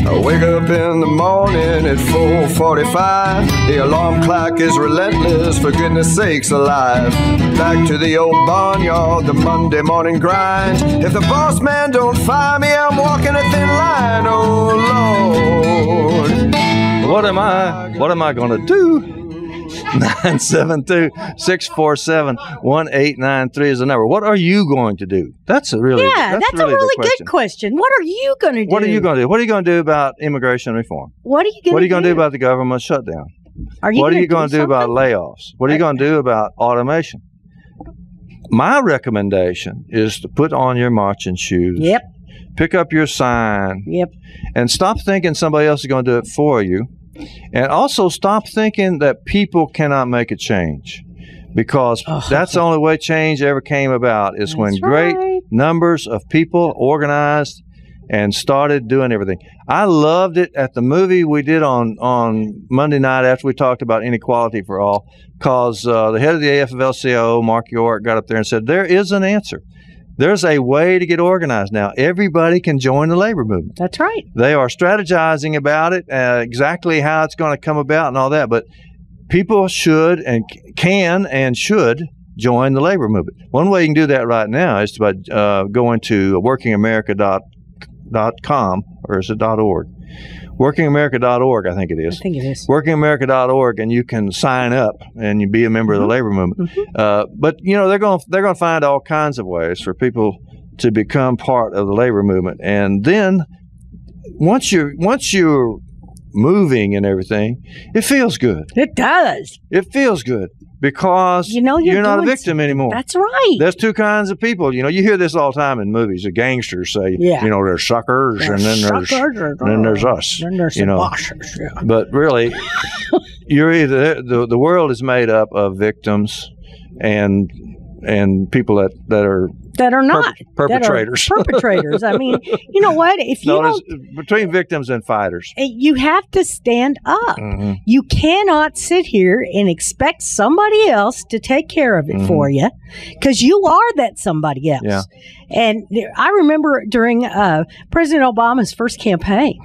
I wake up in the morning at 4:45. The alarm clock is relentless, for goodness sakes alive. Back to the old barnyard, the Monday morning grind. If the boss man don't fire me, I'm walking a thin line, oh Lord. What am I going to do? 972-647-1893 is the number. What are you going to do? That's a really that's a really good question. What are you going to do? What are you going to do? What are you going to do about immigration reform? What are you going to do about the government shutdown? What are you going to do about layoffs? What are you going to do about automation? My recommendation is to put on your marching shoes. Yep. Pick up your sign. Yep. And stop thinking somebody else is going to do it for you. And also stop thinking that people cannot make a change, because that's the only way change ever came about, is when great numbers of people organized and started doing everything. I loved it at the movie we did on Monday night after we talked about inequality for all, because the head of the AFL-CIO, Mark York, got up there and said, there is an answer. There's a way to get organized now. Everybody can join the labor movement. That's right. They are strategizing about it, exactly how it's going to come about and all that. But people should and can and should join the labor movement. One way you can do that right now is by going to workingamerica.com, or is it .org? Workingamerica.org, I think it is. I think it is. Workingamerica.org, and you can sign up and you be a member of the labor movement. But you know, they're going to find all kinds of ways for people to become part of the labor movement. And then once you're moving and everything, it feels good. It does. It feels good. Because you're not a victim anymore. That's right. There's two kinds of people. You know, you hear this all the time in movies. The gangsters say, you know, there's suckers, and then there's us. Then there's bosses. Yeah. But really, you're either the world is made up of victims and people that are not perpetrators. That are perpetrators. I mean, you know what? If you between victims and fighters, you have to stand up. Mm-hmm. You cannot sit here and expect somebody else to take care of it for you, because you are that somebody else. Yeah. And I remember during President Obama's first campaign,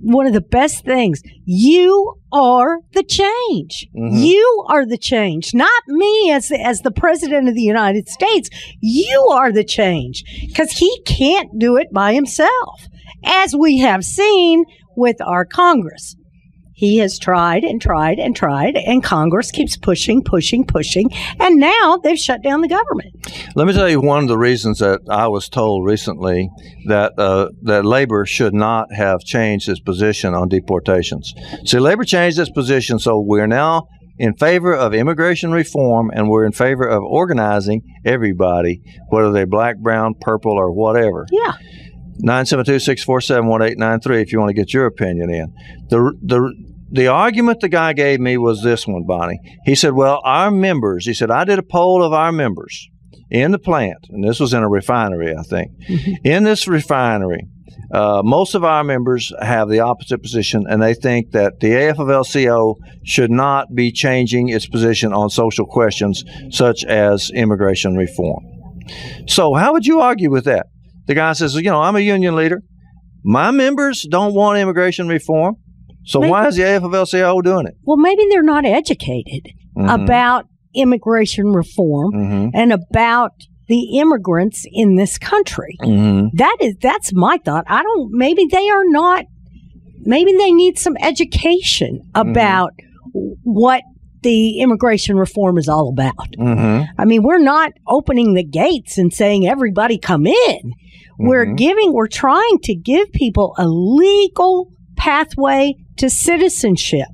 one of the best things, you are the change. Mm-hmm. You are the change, not me as the president of the United States. You are the change, because he can't do it by himself, as we have seen with our Congress. He has tried and tried and tried, and Congress keeps pushing, and now they've shut down the government. Let me tell you one of the reasons that I was told recently that Labor should not have changed its position on deportations. See, Labor changed its position, so we're now in favor of immigration reform, and we're in favor of organizing everybody, whether they're black, brown, purple, or whatever. Yeah. 972-647-1893 if you want to get your opinion in. The argument the guy gave me was this one, Bonnie. He said, well, our members, he said, I did a poll of our members in the plant, and this was in a refinery, I think. Mm-hmm. In this refinery, most of our members have the opposite position, and they think that the AFL-CIO should not be changing its position on social questions such as immigration reform. So how would you argue with that? The guy says, I'm a union leader. My members don't want immigration reform. So why is the AFL-CIO doing it? Well, maybe they're not educated about immigration reform and about the immigrants in this country. That's my thought. Maybe they are not, maybe they need some education about what the immigration reform is all about. I mean, we're not opening the gates and saying everybody come in. We're trying to give people a legal pathway to citizenship.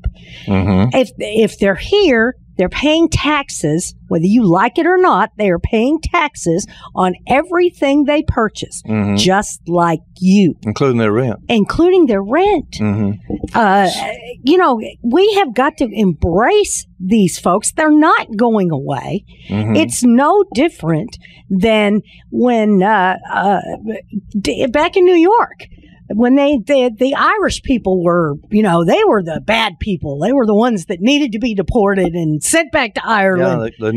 If they're here, they're paying taxes, whether you like it or not. They are paying taxes on everything they purchase, just like you, including their rent. We have got to embrace these folks. They're not going away. It's no different than when back in New York, when the Irish people were, they were the bad people. They were the ones that needed to be deported and sent back to Ireland. Yeah,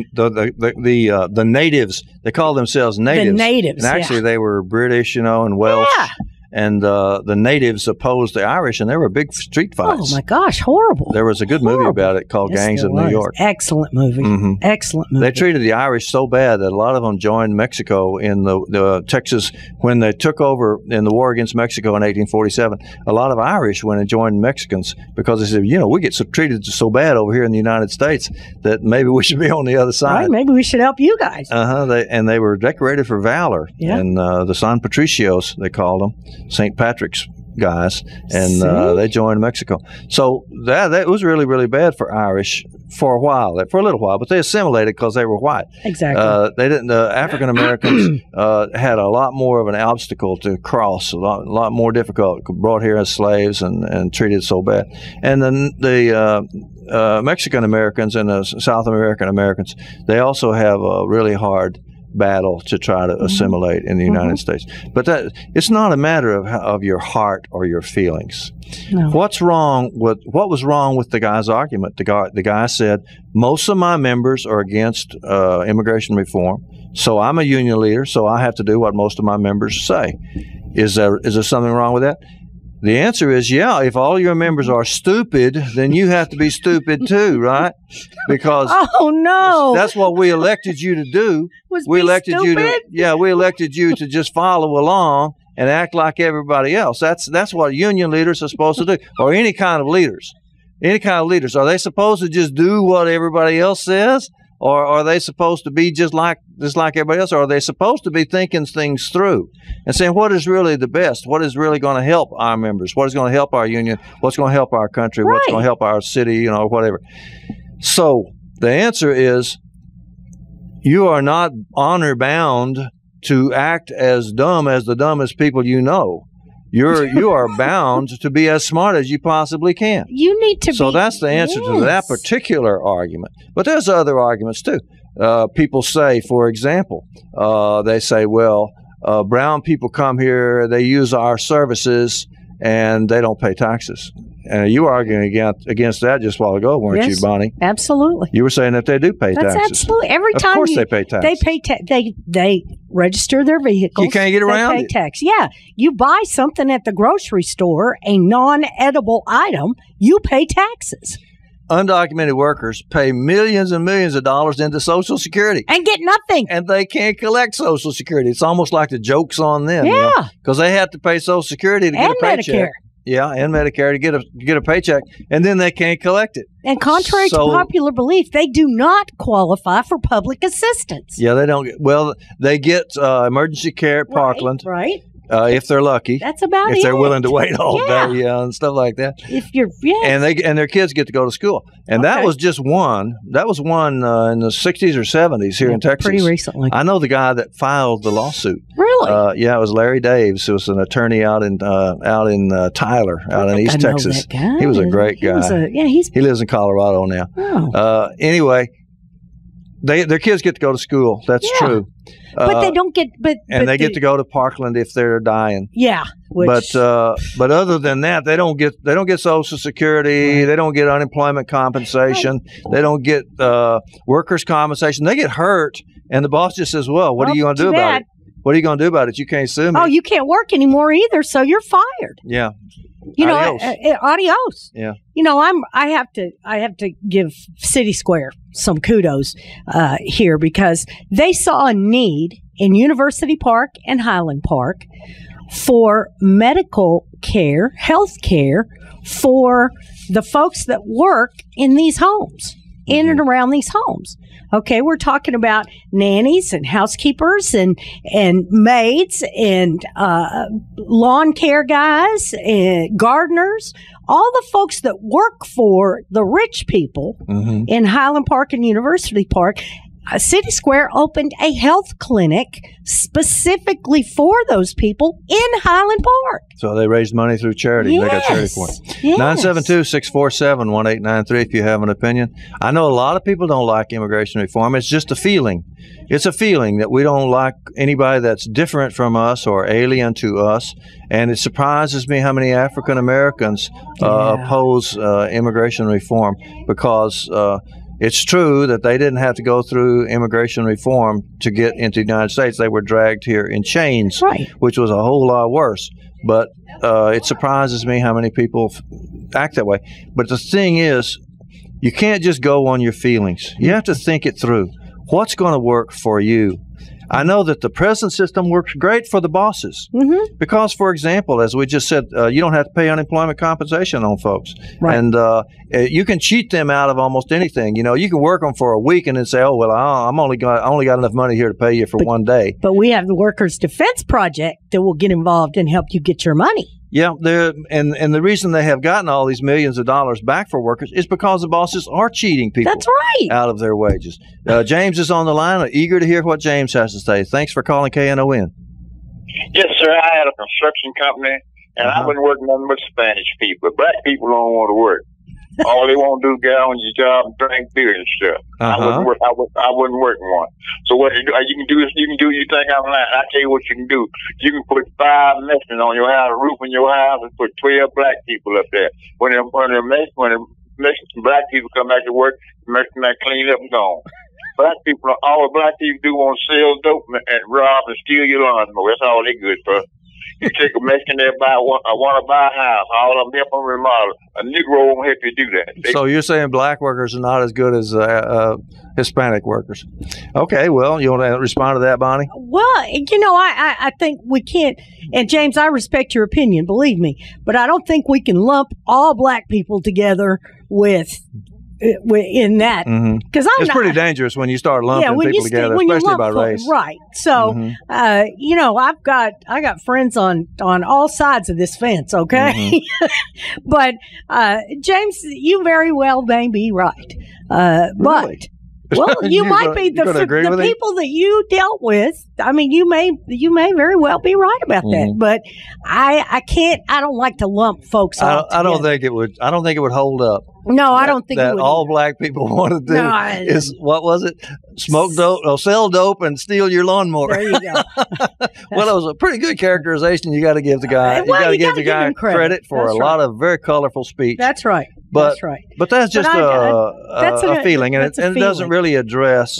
the natives, they call themselves natives. The natives, and actually they were British, and Welsh. Yeah. And the natives opposed the Irish, and there were big street fights. Oh, my gosh, horrible. There was a good movie about it called Gangs of New York. Excellent movie. Excellent movie. They treated the Irish so bad that a lot of them joined Mexico in the Texas when they took over in the war against Mexico in 1847. A lot of Irish went and joined Mexicans because they said, we get treated so bad over here in the United States that maybe we should be on the other side. Right, maybe we should help you guys. They were decorated for valor. Yeah. And the San Patricios, they called them. St. Patrick's guys, and they joined Mexico. So that was really, really bad for Irish for a little while, but they assimilated because they were white. Exactly. They didn't. African Americans had a lot more of an obstacle to cross, a lot more difficult, brought here as slaves and treated so bad. And then the Mexican Americans and the South American Americans, they also have a really hard battle to try to assimilate in the United States. But it's not a matter of your heart or your feelings. No. What was wrong with the guy's argument? The guy said, most of my members are against immigration reform, so I'm a union leader, so I have to do what most of my members say. Is there something wrong with that? The answer is, yeah, if all your members are stupid, then you have to be stupid too, right? Because that's what we elected you to do. We elected you to just follow along and act like everybody else. That's what union leaders are supposed to do, or any kind of leaders. Are they supposed to just do what everybody else says? Or are they supposed to be just like everybody else? Or are they supposed to be thinking things through and saying what is really the best? What is really going to help our members? What is going to help our union? What's going to help our country? Right. What's going to help our city? Whatever. So the answer is you are not honor bound to act as dumb as the dumbest people you know. You are bound to be as smart as you possibly can. You need to So that's the answer to that particular argument. But there's other arguments too. people say, for example, they say, well, brown people come here, they use our services, and they don't pay taxes. And you were arguing against that just a while ago, weren't you, Bonnie? Absolutely. You were saying that they do pay taxes. That's absolutely. Every time of course they pay taxes. They register their vehicles. You can't get around it. They pay tax. Yeah. You buy something at the grocery store, a non-edible item, you pay taxes. Undocumented workers pay millions and millions of dollars into Social Security. And get nothing. And they can't collect Social Security. It's almost like the joke's on them. Yeah. Because they have to pay Social Security to get a paycheck. Medicare. Yeah, and Medicare to get a paycheck, and then they can't collect it. And contrary to popular belief, they do not qualify for public assistance. Yeah, they don't. Well, they get emergency care at Parkland, right? If they're lucky. That's about it. If they're willing to wait all day, and stuff like that. If you're, and their kids get to go to school, and that was just one. That was one in the 60s or 70s here in Texas. Pretty recently. I know the guy that filed the lawsuit. Really? Yeah, it was Larry Daves, who was an attorney out in Tyler, out in East Texas. He was a great guy. He lives in Colorado now. Oh. Anyway, their kids get to go to school. That's true. But they don't get. They get to go to Parkland if they're dying. Yeah. But other than that, they don't get Social Security. They don't get unemployment compensation. They don't get workers' compensation. They get hurt, and the boss just says, "Well, what are you going to do about it? What are you going to do about it? You can't sue me." Oh, you can't work anymore either, so you're fired. Yeah. Adios. Adios. Yeah. I have to give City Square some kudos here because they saw a need in University Park and Highland Park for medical care, health care for the folks that work in these homes, in and around these homes. Okay, we're talking about nannies and housekeepers and maids and lawn care guys and gardeners, all the folks that work for the rich people in Highland Park and University Park. City Square opened a health clinic specifically for those people in Highland Park. So they raised money through charity. Yes. They got charity for it. Yes. 972-647-1893 if you have an opinion. I know a lot of people don't like immigration reform. It's just a feeling. It's a feeling that we don't like anybody that's different from us or alien to us. And it surprises me how many African Americans oppose immigration reform because it's true that they didn't have to go through immigration reform to get into the United States. They were dragged here in chains, which was a whole lot worse. But it surprises me how many people act that way. But the thing is, you can't just go on your feelings. You have to think it through. What's going to work for you? I know that the present system works great for the bosses because, for example, as we just said, you don't have to pay unemployment compensation on folks. Right. And you can cheat them out of almost anything. You know, you can work them for a week and then say, oh, well, I only got enough money here to pay you for one day. But we have the Workers' Defense Project that will get involved and help you get your money. Yeah, and the reason they have gotten all these millions of dollars back for workers is because the bosses are cheating people out of their wages. James is on the line, eager to hear what James has to say. Thanks for calling KNON. Yes, sir. I had a construction company, and I've been working nothing but Spanish people. Black people don't want to work. All they want to do is get on your job and drink beer and stuff. I wouldn't work in one. So what you can do is you think I'm lying. I tell you what you can do. You can put 5 Mexicans on your house, roof in your house, and put 12 black people up there. When the Mexican black people come back to work, the Mexican man clean up and gone. All the black people do want to sell dope and rob and steal your lawnmower. That's all they good for. You take a Mexican there, want to buy a house, all of them help them remodel. A Negro won't help you do that. So you're saying black workers are not as good as Hispanic workers? Okay, well, you want to respond to that, Bonnie? Well, I think we can't. And James, I respect your opinion, believe me, but I don't think we can lump all black people together in that because it's pretty dangerous when you start lumping people together, especially by race. Right. So, I got friends on all sides of this fence. Okay, but James, you very well may be right. But Well, you might be the people that you dealt with. I mean, you may very well be right about that, but I don't like to lump folks all together. I don't think it would hold up. No, I don't think that it would. All black people want to do is what was it? Smoke dope, or sell dope, and steal your lawnmower. There you go. Well, it was a pretty good characterization. You got to give the guy. Well, you got to give the guy credit for a lot of very colorful speech. That's right. But that's just a feeling, and it doesn't really address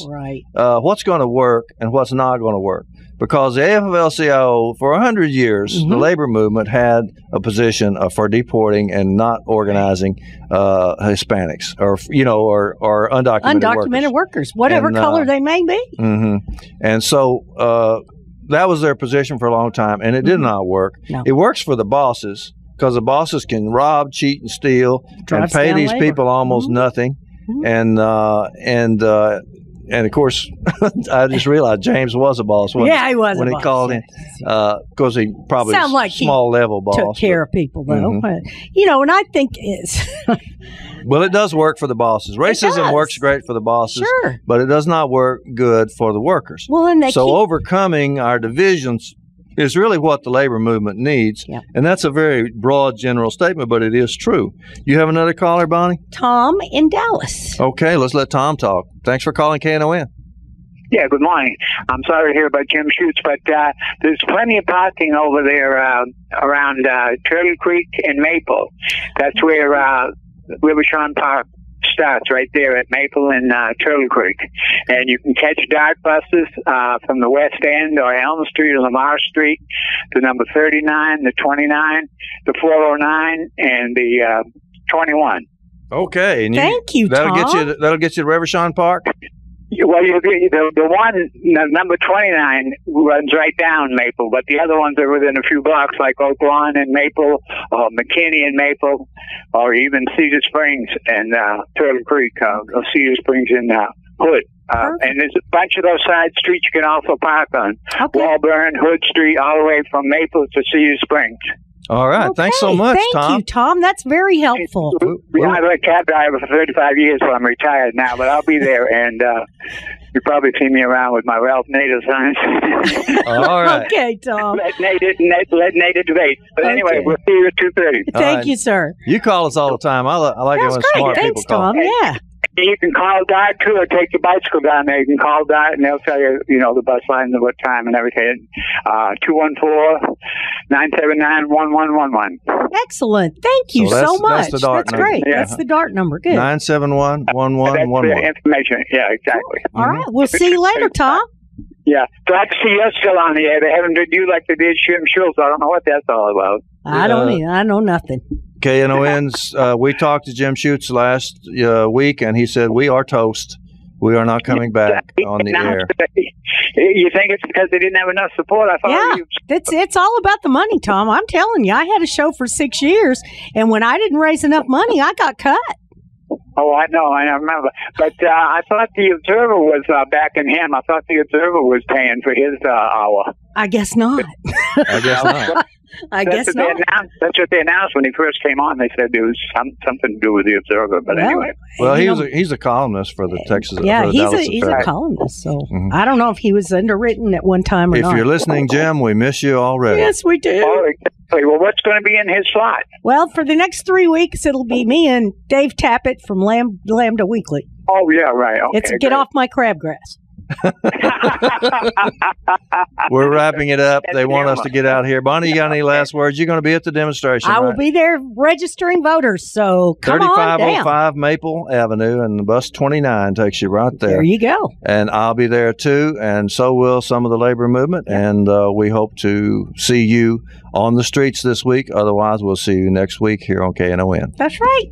what's going to work and what's not going to work. Because the AFL-CIO, for 100 years, the labor movement had a position for deporting and not organizing Hispanics or undocumented workers, whatever color they may be. And so that was their position for a long time, and it did not work. No. It works for the bosses because the bosses can rob, cheat, and steal and pay these people almost nothing. And of course, I just realized James was a boss. He was when he called in, because he probably was like small level boss. Took care of people though, and I think it's. Well, it does work for the bosses. Racism works great for the bosses, but it does not work good for the workers. Well, and overcoming our divisions is really what the labor movement needs. Yeah. And that's a very broad general statement, but it is true. You have another caller, Bonnie? Tom in Dallas. Okay, let's let Tom talk. Thanks for calling KNON. Yeah, good morning. I'm sorry to hear about Jim Shoots, but there's plenty of parking over there around Turtle Creek and Maple. That's where Rivershore Park starts, right there at Maple and Turtle Creek. And you can catch dark buses from the West End or Elm Street or Lamar Street to number 39, the 29, the 409, and the 21. Okay. And Thank you, Tom. That'll get you to Rivershore Park? Well, the one, number 29, runs right down Maple, but the other ones are within a few blocks, like Oak Lawn and Maple, or McKinney and Maple, or even Cedar Springs and Turtle Creek, or Cedar Springs and Hood. And there's a bunch of those side streets you can also park on. Okay. Walburn, Hood Street, all the way from Maple to Cedar Springs. All right. Okay. Thanks so much, Tom. Thank you, Tom. That's very helpful. Yeah, I've been a cab driver for 35 years, so I'm retired now, but I'll be there, and you probably see me around with my Ralph Nader signs. All right. Okay, Tom. Let Nader debate. But anyway, we'll see you at 2:30. Thank you, sir. You call us all the time. I like it when smart people call. Thanks, Tom. Yeah. You can call Dart, too, or take the bicycle down there. You can call Dart, and they'll tell you, the bus lines and what time and everything. 214-979-1111. Excellent. Thank you so much. That's the Dart number. Great. Yeah. That's the Dart number. Good. 971-1111. That's the information. Yeah, exactly. All right. We'll see you later, Tom. Yeah. Glad to see us still on the air. They haven't did you like they did Jim Schultz. I don't know what that's all about. I don't either. I know nothing. KNON's, we talked to Jim Schutz last week, and he said, we are toast. We are not coming back on the air. You think it's because they didn't have enough support? I thought it's all about the money, Tom. I'm telling you, I had a show for 6 years, and when I didn't raise enough money, I got cut. Oh, I know. I remember. But I thought the Observer was backing him. I thought the Observer was paying for his hour. I guess not. I guess not. I guess not. That's what they announced when he first came on. They said there was something to do with the Observer. But anyway. Well, he's a columnist for the Texas. Yeah, for the he's a columnist. So I don't know if he was underwritten at one time or not. If you're listening, Jim, we miss you already. Yes, we do. Oh, exactly. Well, what's going to be in his slot? Well, for the next 3 weeks, it'll be me and Dave Tappett from Lambda Weekly. Oh, yeah, right. Okay, it's Get Off My Crabgrass. We're wrapping it up. They want us to get out here. Bonnie, you got any last words? You're going to be at the demonstration, I will be there registering voters, so come on down. 3505 Maple Avenue, and the bus 29 takes you right there. There you go. And I'll be there too, and so will some of the labor movement, and we hope to see you on the streets this week. Otherwise, we'll see you next week here on KNON. That's right.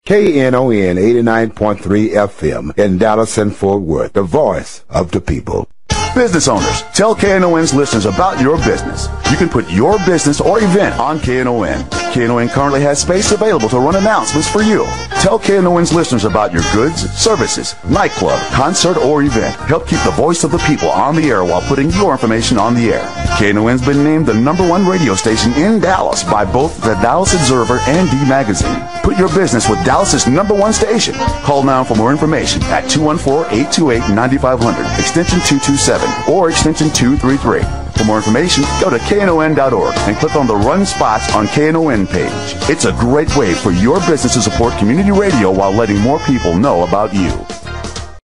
KNON 89.3 FM in Dallas and Fort Worth, the voice of the people. Business owners, tell KNON's listeners about your business. You can put your business or event on KNON. KNON currently has space available to run announcements for you. Tell KNON's listeners about your goods, services, nightclub, concert, or event. Help keep the voice of the people on the air while putting your information on the air. KNON's been named the #1 radio station in Dallas by both the Dallas Observer and D Magazine. Put your business with Dallas's #1 station. Call now for more information at 214-828-9500, extension 227 or extension 233. For more information, go to knon.org and click on the Run Spots on KNON page. It's a great way for your business to support community radio while letting more people know about you.